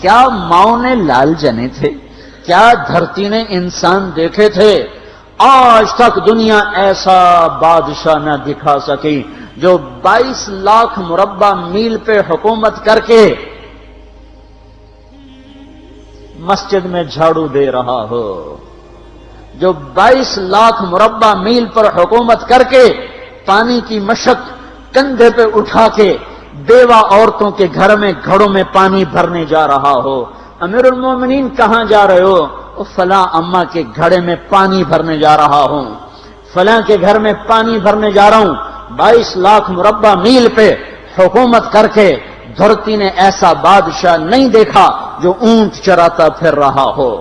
کیا ماؤں نے لال جنے تھے؟ کیا دھرتی نے انسان دیکھے تھے؟ آج تک دنیا ایسا بادشاہ نہ دکھا سکی جو 22 لاکھ مربع میل پہ حکومت کر کے مسجد میں جھاڑو دے رہا ہو، جو 22 لاکھ مربع میل پر حکومت کر کے پانی کی مشق کندھے پہ اٹھا کے بیوہ عورتوں کے گھر میں گھڑوں میں پانی بھرنے جا رہا ہو۔ امیر المومنین کہاں جا رہے ہو؟ فلاں اماں کے گھڑے میں پانی بھرنے جا رہا ہوں، فلاں کے گھر میں پانی بھرنے جا رہا ہوں۔ 22 لاکھ مربع میل پہ حکومت کر کے دھرتی نے ایسا بادشاہ نہیں دیکھا جو اونٹ چراتا پھر رہا ہو،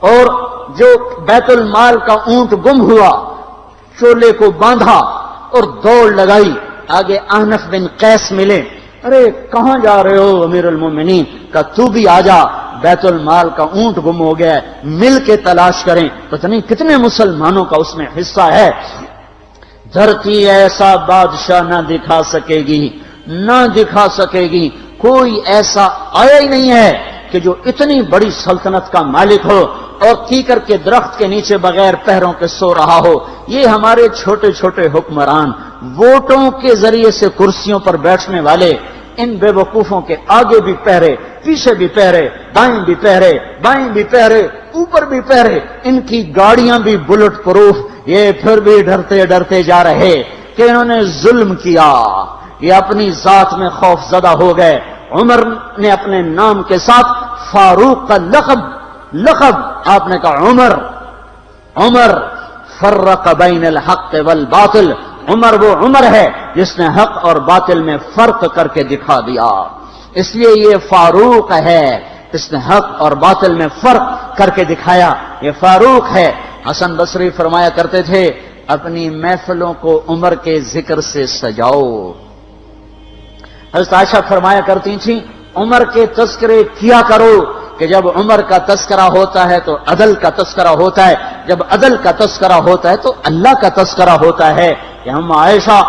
اور جو بیت المال کا اونٹ گم ہوا، چولے کو باندھا اور دوڑ لگائی، آگے احنف بن قیس ملے، ارے کہاں جا رہے ہو امیر المومنین؟ کہ تو بھی آجا، بیت المال کا اونٹ گم ہو گیا ہے، مل کے تلاش کریں۔ پتہ نہیں کتنے مسلمانوں کا اس میں حصہ ہے۔ دھرتی ایسا بادشاہ نہ دکھا سکے گی، نہ دکھا سکے گی، کوئی ایسا آیا ہی نہیں ہے کہ جو اتنی بڑی سلطنت کا مالک ہو اور کیکر کے درخت کے نیچے بغیر پہروں کے سو رہا ہو۔ یہ ہمارے چھوٹے چھوٹے حکمران، ووٹوں کے ذریعے سے کرسیوں پر بیٹھنے والے، ان بے وقوفوں کے آگے بھی پہرے، پیچھے بھی پہرے، دائیں بھی پہرے، بائیں بھی پہرے، اوپر بھی پہرے، ان کی گاڑیاں بھی بلٹ پروف، یہ پھر بھی ڈرتے ڈرتے جا رہے کہ انہوں نے ظلم کیا، یہ اپنی ذات میں خوف زدہ ہو گئے۔ عمر نے اپنے نام کے ساتھ فاروق کا لقب آپ نے کہا عمر فرق بین الحق والباطل، عمر وہ عمر ہے جس نے حق اور باطل میں فرق کر کے دکھا دیا، اس لیے یہ فاروق ہے، اس نے حق اور باطل میں فرق کر کے دکھایا، یہ فاروق ہے۔ حسن بصری فرمایا کرتے تھے اپنی محفلوں کو عمر کے ذکر سے سجاؤ۔ حضرت عائشہ فرمایا کرتی تھیں عمر کے تذکرے کیا کرو کہ جب عمر کا تذکرہ ہوتا ہے تو عدل کا تذکرہ ہوتا ہے، جب عدل کا تذکرہ ہوتا ہے تو اللہ کا تذکرہ ہوتا ہے۔ کہ ہم عائشہ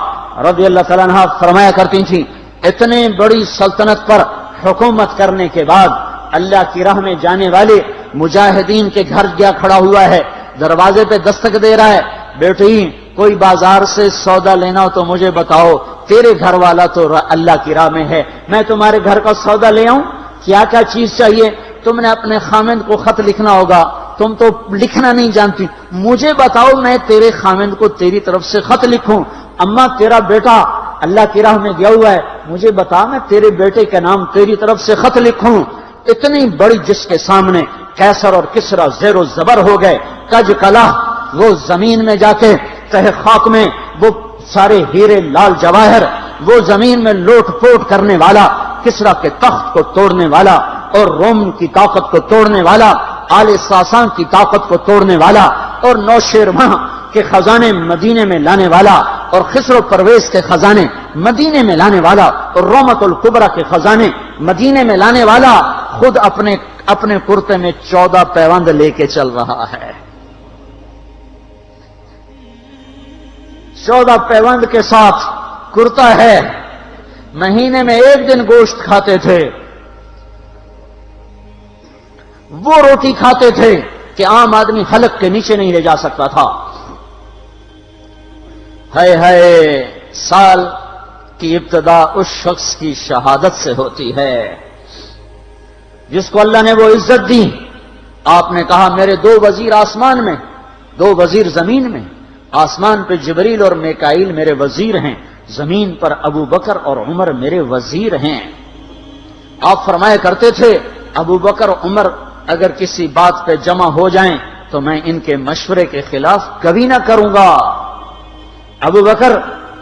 رضی اللہ تعالیٰ عنہا فرمایا کرتی تھیں اتنے بڑی سلطنت پر حکومت کرنے کے بعد اللہ کی راہ میں جانے والے مجاہدین کے گھر گیا کھڑا ہوا ہے، دروازے پہ دستک دے رہا ہے، بیٹی کوئی بازار سے سودا لینا ہو تو مجھے بتاؤ، تیرے گھر والا تو اللہ کی راہ میں ہے، میں تمہارے گھر کا سودا لے آؤں، کیا کیا چیز چاہیے؟ تم نے اپنے خامند کو خط لکھنا ہوگا، تم تو لکھنا نہیں جانتی، مجھے بتاؤ میں تیرے خامند کو تیری طرف سے خط لکھوں۔ اماں تیرا بیٹا اللہ کی راہ میں گیا ہوا ہے، مجھے بتا میں تیرے بیٹے کے نام تیری طرف سے خط لکھوں۔ اتنی بڑی جس کے سامنے قیصر اور کسرا زیر و زبر ہو گئے، کج کلا، وہ زمین میں جا کے تہ خاک میں وہ سارے ہیرے لال جواہر، وہ زمین میں لوٹ پوٹ کرنے والا، کسرا کے تخت کو توڑنے والا اور روم کی طاقت کو توڑنے والا، آل ساسان کی طاقت کو توڑنے والا اور نوشیروان کے خزانے مدینے میں لانے والا اور خسرو پرویز کے خزانے مدینے میں لانے والا اور رومت الکبرا کے خزانے مدینے میں لانے والا خود اپنے کرتے میں 14 پیوند لے کے چل رہا ہے۔ 14 پیوند کے ساتھ کرتا ہے، مہینے میں 1 دن گوشت کھاتے تھے، وہ روٹی کھاتے تھے کہ عام آدمی حلق کے نیچے نہیں لے جا سکتا تھا۔ ہے سال کی ابتدا اس شخص کی شہادت سے ہوتی ہے جس کو اللہ نے وہ عزت دی۔ آپ نے کہا میرے 2 وزیر آسمان میں، 2 وزیر زمین میں، آسمان پہ جبریل اور میکائیل میرے وزیر ہیں، زمین پر ابو بکر اور عمر میرے وزیر ہیں۔ آپ فرمایا کرتے تھے ابو بکر اور عمر اگر کسی بات پہ جمع ہو جائیں تو میں ان کے مشورے کے خلاف کبھی نہ کروں گا۔ ابو بکر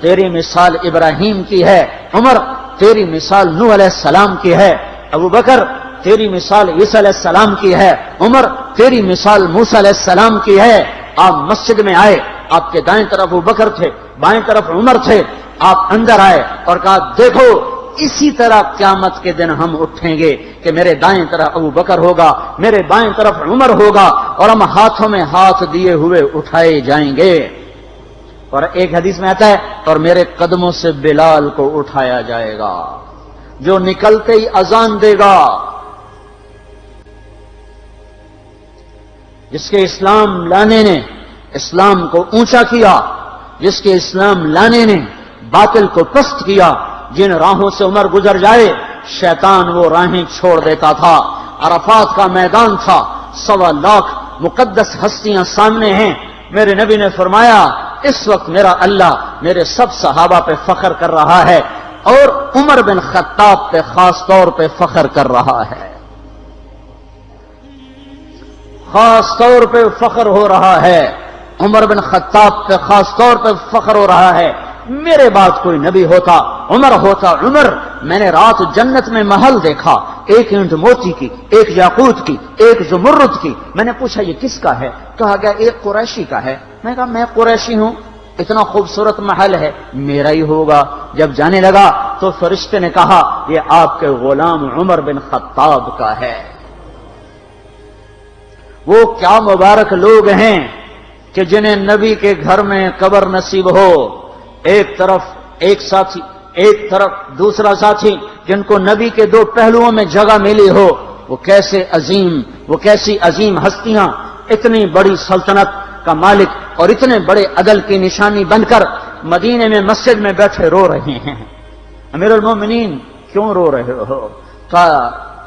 تیری مثال ابراہیم کی ہے، عمر تیری مثال نوح علیہ السلام کی ہے، ابو بکر تیری مثال عیسیٰ علیہ السلام کی ہے، عمر تیری مثال موسیٰ علیہ السلام کی ہے۔ آپ مسجد میں آئے، آپ کے دائیں طرف ابو بکر تھے، بائیں طرف عمر تھے، آپ اندر آئے اور کہا دیکھو اسی طرح قیامت کے دن ہم اٹھیں گے کہ میرے دائیں طرف ابو بکر ہوگا، میرے بائیں طرف عمر ہوگا اور ہم ہاتھوں میں ہاتھ دیے ہوئے اٹھائے جائیں گے۔ اور ایک حدیث میں آتا ہے اور میرے قدموں سے بلال کو اٹھایا جائے گا جو نکلتے ہی اذان دے گا، جس کے اسلام لانے نے اسلام کو اونچا کیا، جس کے اسلام لانے نے باطل کو پست کیا، جن راہوں سے عمر گزر جائے شیطان وہ راہیں چھوڑ دیتا تھا۔ عرفات کا میدان تھا، 1.25 لاکھ مقدس ہستیاں سامنے ہیں۔ میرے نبی نے فرمایا اس وقت میرا اللہ میرے سب صحابہ پہ فخر کر رہا ہے اور عمر بن خطاب پہ خاص طور پہ فخر کر رہا ہے، خاص طور پہ فخر ہو رہا ہے، عمر بن خطاب پہ خاص طور پہ فخر ہو رہا ہے۔ میرے بعد کوئی نبی ہوتا عمر ہوتا۔ عمر، میں نے رات جنت میں محل دیکھا، ایک اینٹ موتی کی، ایک یاقوت کی، ایک زمرد کی۔ میں نے پوچھا یہ کس کا ہے؟ کہا گیا ایک قریشی کا ہے۔ میں نے کہا میں قریشی ہوں، اتنا خوبصورت محل ہے، میرا ہی ہوگا۔ جب جانے لگا تو فرشتے نے کہا یہ آپ کے غلام عمر بن خطاب کا ہے۔ وہ کیا مبارک لوگ ہیں کہ جنہیں نبی کے گھر میں قبر نصیب ہو، ایک طرف ایک ساتھی، ایک طرف دوسرا ساتھی، جن کو نبی کے دو پہلوؤں میں جگہ ملی ہو۔ وہ کیسے عظیم، وہ کیسی عظیم ہستیاں، اتنی بڑی سلطنت کا مالک اور اتنے بڑے عدل کی نشانی بن کر مدینے میں مسجد میں بیٹھے رو رہے ہیں۔ امیر المومنین کیوں رو رہے ہو؟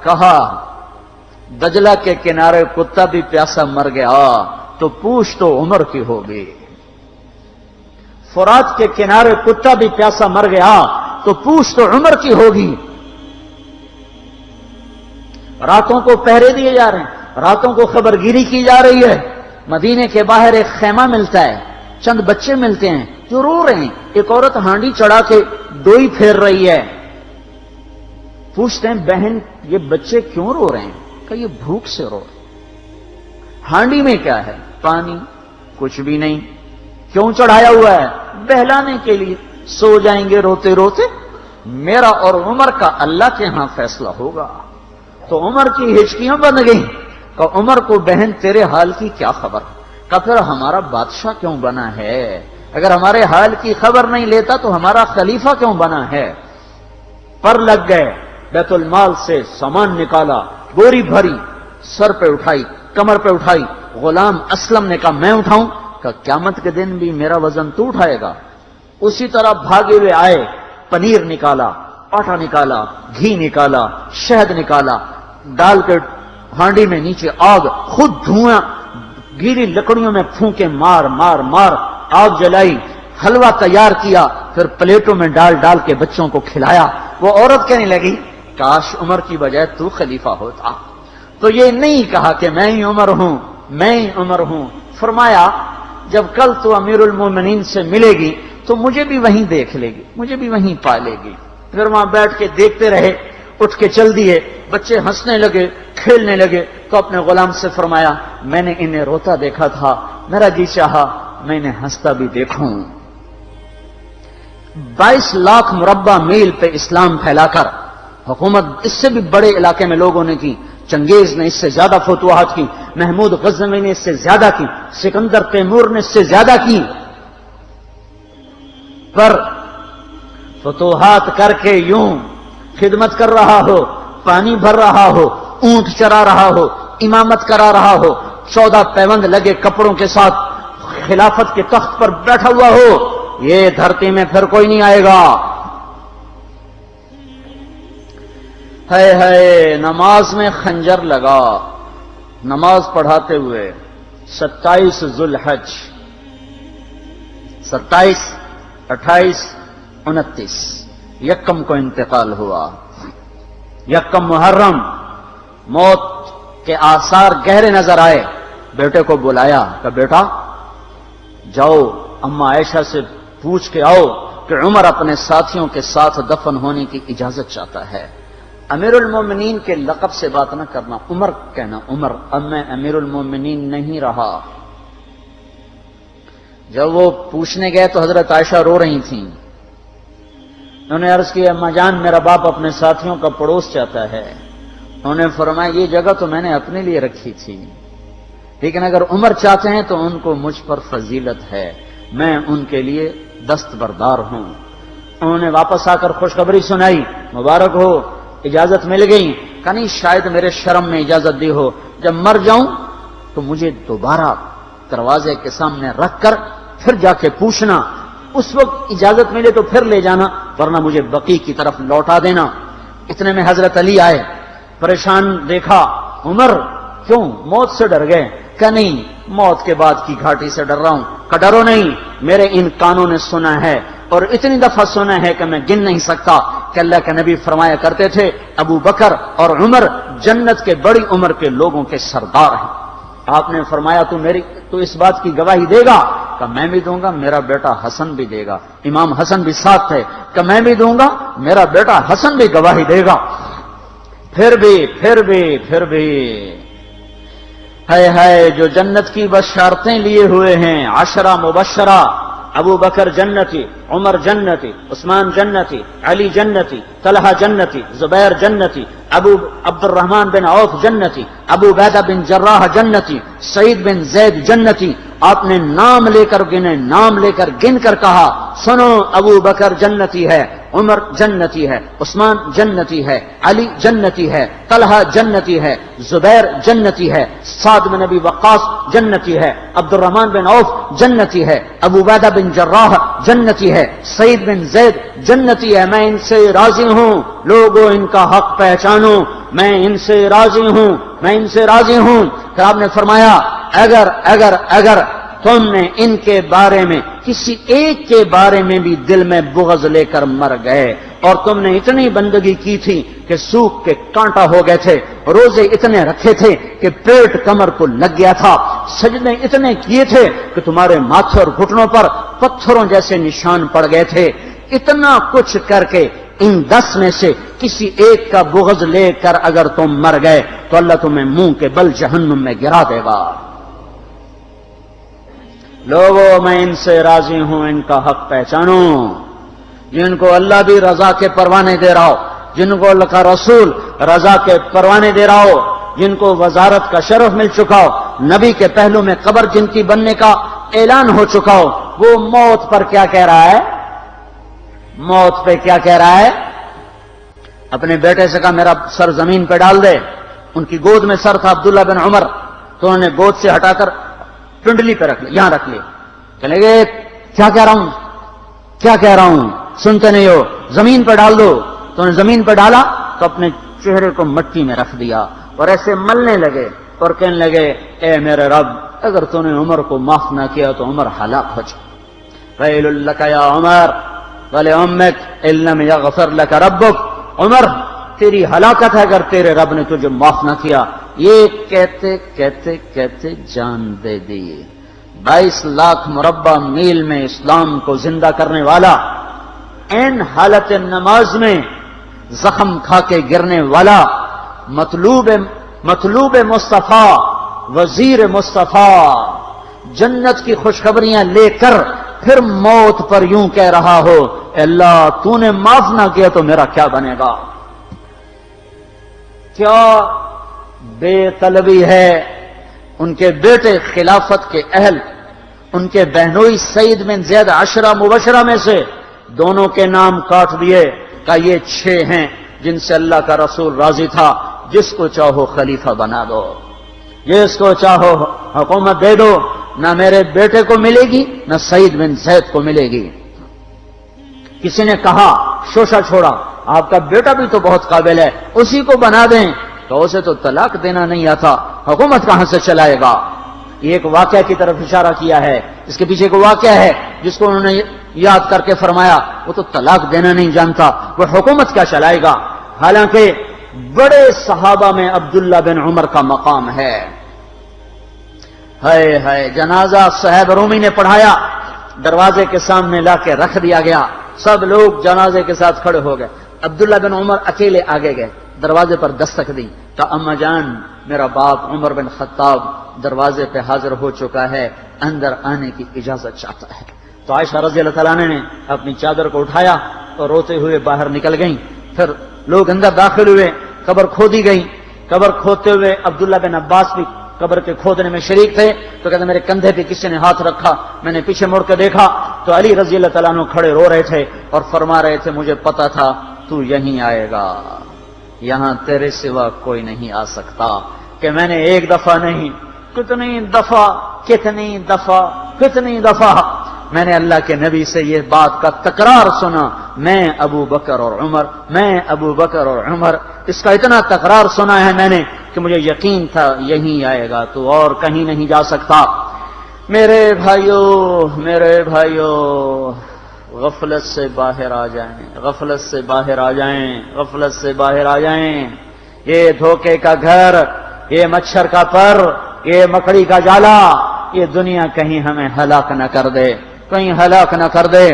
کہا دجلہ کے کنارے کتا بھی پیاسا مر گیا تو پوچھ تو عمر کی ہوگی، فرات کے کنارے کتا بھی پیاسا مر گیا تو پوچھ تو عمر کی ہوگی۔ راتوں کو پہرے دیے جا رہے ہیں، راتوں کو خبرگیری کی جا رہی ہے۔ مدینے کے باہر ایک خیمہ ملتا ہے، چند بچے ملتے ہیں جو رو رہے ہیں۔ ایک عورت ہانڈی چڑھا کے ڈوئی پھیر رہی ہے۔ پوچھتے ہیں بہن یہ بچے کیوں رو رہے ہیں؟ کہ یہ بھوک سے رو رہے ہیں۔ ہانڈی میں کیا ہے؟ پانی، کچھ بھی نہیں۔ کیوں چڑھایا ہوا ہے؟ بہلانے کے لیے۔ سو جائیں گے روتے روتے، میرا اور عمر کا اللہ کے ہاں فیصلہ ہوگا۔ تو عمر کی ہچکیاں بن گئیں کہ عمر کو بہن تیرے حال کی کیا خبر؟ کہ پھر ہمارا بادشاہ کیوں بنا ہے؟ اگر ہمارے حال کی خبر نہیں لیتا تو ہمارا خلیفہ کیوں بنا ہے؟ پر لگ گئے، بیت المال سے سامان نکالا، بوری بھری، سر پہ اٹھائی، کمر پہ اٹھائی۔ غلام اسلم نے کہا میں اٹھاؤں؟ کہ قیامت کے دن بھی میرا وزن تو اٹھائے گا۔ اسی طرح بھاگے ہوئے آئے، پنیر نکالا، آٹا نکالا، گھی نکالا، شہد نکالا، ڈال کے ہانڈی میں نیچے آگ، خود دھواں، گیلی لکڑیوں میں پھونکے مار مار مار آگ جلائی، حلوہ تیار کیا، پھر پلیٹوں میں ڈال ڈال کے بچوں کو کھلایا۔ وہ عورت کہنے لگی کاش عمر کی بجائے تو خلیفہ ہوتا۔ تو یہ نہیں کہا کہ میں ہی عمر ہوں، میں ہی عمر ہوں۔ فرمایا جب کل تو امیر المومنین سے ملے گی تو مجھے بھی وہیں دیکھ لے گی، مجھے بھی وہیں پا لے گی۔ پھر وہاں بیٹھ کے دیکھتے رہے، اٹھ کے چل دیے۔ بچے ہنسنے لگے، کھیلنے لگے تو اپنے غلام سے فرمایا میں نے انہیں روتا دیکھا تھا، میرا جی چاہا میں انہیں ہنستا بھی دیکھوں۔ 22 لاکھ مربع میل پہ اسلام پھیلا کر حکومت اس سے بھی بڑے علاقے میں لوگوں نے کی۔ چنگیز نے اس سے زیادہ فتوحات کی، محمود غزنوی نے اس سے زیادہ کی، سکندر تیمور نے اس سے زیادہ کی۔ پر فتوحات کر کے یوں خدمت کر رہا ہو، پانی بھر رہا ہو، اونٹ چرا رہا ہو، امامت کرا رہا ہو، 14 پیوند لگے کپڑوں کے ساتھ خلافت کے تخت پر بیٹھا ہوا ہو، یہ دھرتی میں پھر کوئی نہیں آئے گا۔ ہے نماز میں خنجر لگا، نماز پڑھاتے ہوئے 27 ذوالحج، 27، 28، 29 یکم کو انتقال ہوا۔ یکم محرم موت کے آثار گہرے نظر آئے۔ بیٹے کو بلایا کہ بیٹا جاؤ اما عائشہ سے پوچھ کے آؤ کہ عمر اپنے ساتھیوں کے ساتھ دفن ہونے کی اجازت چاہتا ہے۔ امیر المومنین کے لقب سے بات نہ کرنا، عمر کہنا، عمر اب میں امیر المومنین نہیں رہا۔ جب وہ پوچھنے گئے تو حضرت عائشہ رو رہی تھیں۔ انہوں نے عرض کیا اما جان میرا باپ اپنے ساتھیوں کا پڑوس چاہتا ہے۔ انہوں نے فرمایا یہ جگہ تو میں نے اپنے لیے رکھی تھی، لیکن اگر عمر چاہتے ہیں تو ان کو مجھ پر فضیلت ہے، میں ان کے لیے دستبردار ہوں۔ انہوں نے واپس آ کر خوشخبری سنائی، مبارک ہو اجازت مل گئی۔ کہ نہیں شاید میرے شرم میں اجازت دی ہو، جب مر جاؤں تو مجھے دوبارہ دروازے کے سامنے رکھ کر پھر جا کے پوچھنا، اس وقت اجازت ملے تو پھر لے جانا، ورنہ مجھے بقیع کی طرف لوٹا دینا۔ اتنے میں حضرت علی آئے، پریشان دیکھا، عمر کیوں موت سے ڈر گئے؟ کہ نہیں، موت کے بعد کی گھاٹی سے ڈر رہا ہوں۔ کہ ڈرو نہیں، میرے ان کانوں نے سنا ہے اور اتنی دفعہ سنا ہے کہ میں گن نہیں سکتا کہ اللہ کے نبی فرمایا کرتے تھے ابو بکر اور عمر جنت کے بڑی عمر کے لوگوں کے سردار ہیں۔ آپ نے فرمایا تو اس بات کی گواہی دے گا؟ کہ میں بھی دوں گا، میرا بیٹا حسن بھی دے گا۔ امام حسن بھی ساتھ تھے۔ کہ میں بھی دوں گا، میرا بیٹا حسن بھی گواہی دے گا۔ پھر بھی ہے جو جنت کی بشارتیں لیے ہوئے ہیں، 10 مبشرہ، ابو بکر جنتی، عمر جنتی، عثمان جنتی، علی جنتی، طلحہ جنتی، زبیر جنتی، ابو عبد الرحمن بن عوف جنتی، ابو عبیدہ بن جراح جنتی، سعید بن زید جنتی۔ آپ نے نام لے کر گنے، نام لے کر گن کر کہا، سنو ابو بکر جنتی ہے، عمر جنتی ہے، عثمان جنتی ہے، علی جنتی ہے، طلحہ جنتی ہے، زبیر جنتی ہے، سعد بن ابی وقاص جنتی ہے، عبد الرحمن بن عوف جنتی ہے، ابو عبیدہ بن جراح جنتی ہے، سعید بن زید جنتی ہے۔ میں ان سے راضی ہوں، لوگوں ان کا حق پہچانو، میں ان سے راضی ہوں، میں ان سے راضی ہوں۔ پھر آپ نے فرمایا اگر تم نے ان کے بارے میں کسی ایک کے بارے میں بھی دل میں بغض لے کر مر گئے، اور تم نے اتنی بندگی کی تھی کہ سوکھ کے کانٹا ہو گئے تھے، روزے اتنے رکھے تھے کہ پیٹ کمر کو لگ گیا تھا، سجدے اتنے کیے تھے کہ تمہارے ماتھے اور گھٹنوں پر پتھروں جیسے نشان پڑ گئے تھے، اتنا کچھ کر کے ان 10 میں سے کسی ایک کا بغض لے کر اگر تم مر گئے تو اللہ تمہیں منہ کے بل جہنم میں گرا دے گا۔ لوگوں میں ان سے راضی ہوں، ان کا حق پہچانو، جن کو اللہ بھی رضا کے پروانے دے رہا ہو، جن کو اللہ کا رسول رضا کے پروانے دے رہا ہو، جن کو وزارت کا شرف مل چکا ہو، نبی کے پہلو میں قبر جن کی بننے کا اعلان ہو چکا ہو، وہ موت پر کیا کہہ رہا ہے؟ موت پہ کیا کہہ رہا ہے؟ اپنے بیٹے سے کہا میرا سر زمین پہ ڈال دے۔ ان کی گود میں سر تھا عبداللہ بن عمر، تو انہوں نے گود سے ہٹا کر پنڈلی پہ رکھ لیا، یہاں رکھ لیا۔ چلے گئے، کیا کہہ رہا ہوں سنتے نہیں ہو، زمین پہ ڈال دو۔ تو انہوں نے زمین پہ ڈالا تو اپنے چہرے کو مٹی میں رکھ دیا اور ایسے ملنے لگے اور کہنے لگے، اے میرے رب، اگر تو نے عمر کو معاف نہ کیا تو عمر ہلاک ہو جائے۔ ویل لک یا عمر ولامک ان لم یغفر لک ربک، عمر تیری ہلاکت ہے اگر تیرے رب نے تجھے معاف نہ کیا۔ یہ کہتے کہتے کہتے جان دے دی۔ 22 لاکھ مربع میل میں اسلام کو زندہ کرنے والا، این حالت نماز میں زخم کھا کے گرنے والا، مطلوب مصطفیٰ، وزیر مصطفیٰ، جنت کی خوشخبریاں لے کر پھر موت پر یوں کہہ رہا ہو، اللہ تو نے معاف نہ کیا تو میرا کیا بنے گا؟ کیا بے طلبی ہے۔ ان کے بیٹے خلافت کے اہل، ان کے بہنوئی سعید بن زید 10 مبشرہ میں سے دونوں کے نام کاٹ دیے، کہ یہ 6 ہیں جن سے اللہ کا رسول راضی تھا، جس کو چاہو خلیفہ بنا دو، جس کو چاہو حکومت دے دو، نہ میرے بیٹے کو ملے گی نہ سعید بن زید کو ملے گی۔ کسی نے کہا شوشہ چھوڑا، آپ کا بیٹا بھی تو بہت قابل ہے، اسی کو بنا دیں۔ تو اسے تو طلاق دینا نہیں آتا، حکومت کہاں سے چلائے گا؟ یہ ایک واقعہ کی طرف اشارہ کیا ہے، اس کے پیچھے ایک واقعہ ہے جس کو انہوں نے یاد کر کے فرمایا، وہ تو طلاق دینا نہیں جانتا، وہ حکومت کیا چلائے گا؟ حالانکہ بڑے صحابہ میں عبداللہ بن عمر کا مقام ہے۔ ہے جنازہ صہیب رومی نے پڑھایا، دروازے کے سامنے لا کے رکھ دیا گیا، سب لوگ جنازے کے ساتھ کھڑے ہو گئے، عبداللہ بن عمر اکیلے آگے گئے، دروازے پر دستک دی تو اما جان میرا باپ عمر بن خطاب دروازے پہ حاضر ہو چکا ہے، اندر آنے کی اجازت چاہتا ہے۔ تو عائشہ رضی اللہ تعالیٰ نے اپنی چادر کو اٹھایا اور روتے ہوئے باہر نکل گئیں۔ پھر لوگ اندر داخل ہوئے، قبر کھودی گئی، قبر کھودتے ہوئے عبداللہ بن عباس بھی قبر کے کھودنے میں شریک تھے، تو کہتے میرے کندھے پہ کسی نے ہاتھ رکھا، میں نے پیچھے مڑ کے دیکھا تو علی رضی اللہ تعالیٰ عنہ کھڑے رو رہے تھے اور فرما رہے تھے مجھے پتا تھا تو یہیں آئے گا، یہاں تیرے سوا کوئی نہیں آ سکتا، کہ میں نے ایک دفعہ نہیں کتنی دفعہ میں نے اللہ کے نبی سے یہ بات کا تکرار سنا، میں ابو بکر اور عمر، اس کا اتنا تکرار سنا ہے میں نے کہ مجھے یقین تھا یہیں آئے گا، تو اور کہیں نہیں جا سکتا۔ میرے بھائیو، غفلت سے باہر آ جائیں، یہ دھوکے کا گھر، یہ مچھر کا پر، یہ مکڑی کا جالا، یہ دنیا کہیں ہمیں ہلاک نہ کر دے۔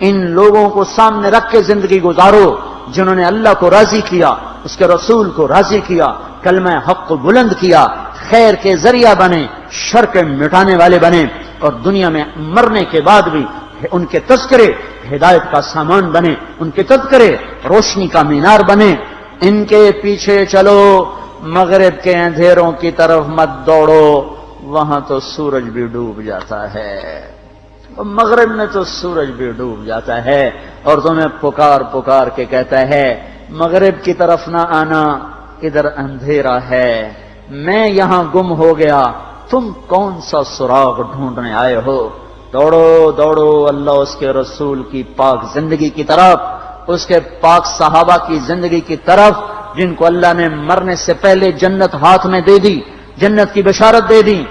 ان لوگوں کو سامنے رکھ کے زندگی گزارو جنہوں نے اللہ کو راضی کیا، اس کے رسول کو راضی کیا، کلمہ حق کو بلند کیا، خیر کے ذریعہ بنے، شر کے مٹانے والے بنے، اور دنیا میں مرنے کے بعد بھی ان کے تذکرے ہدایت کا سامان بنے، ان کے تذکرے روشنی کا مینار بنے۔ ان کے پیچھے چلو، مغرب کے اندھیروں کی طرف مت دوڑو، وہاں تو سورج بھی ڈوب جاتا ہے، مغرب میں تو سورج بھی ڈوب جاتا ہے، اور تمہیں پکار کے کہتا ہے مغرب کی طرف نہ آنا، ادھر اندھیرا ہے، میں یہاں گم ہو گیا، تم کون سا سراغ ڈھونڈنے آئے ہو؟ دوڑو اللہ اس کے رسول کی پاک زندگی کی طرف، اس کے پاک صحابہ کی زندگی کی طرف، جن کو اللہ نے مرنے سے پہلے جنت ہاتھ میں دے دی، جنت کی بشارت دے دی،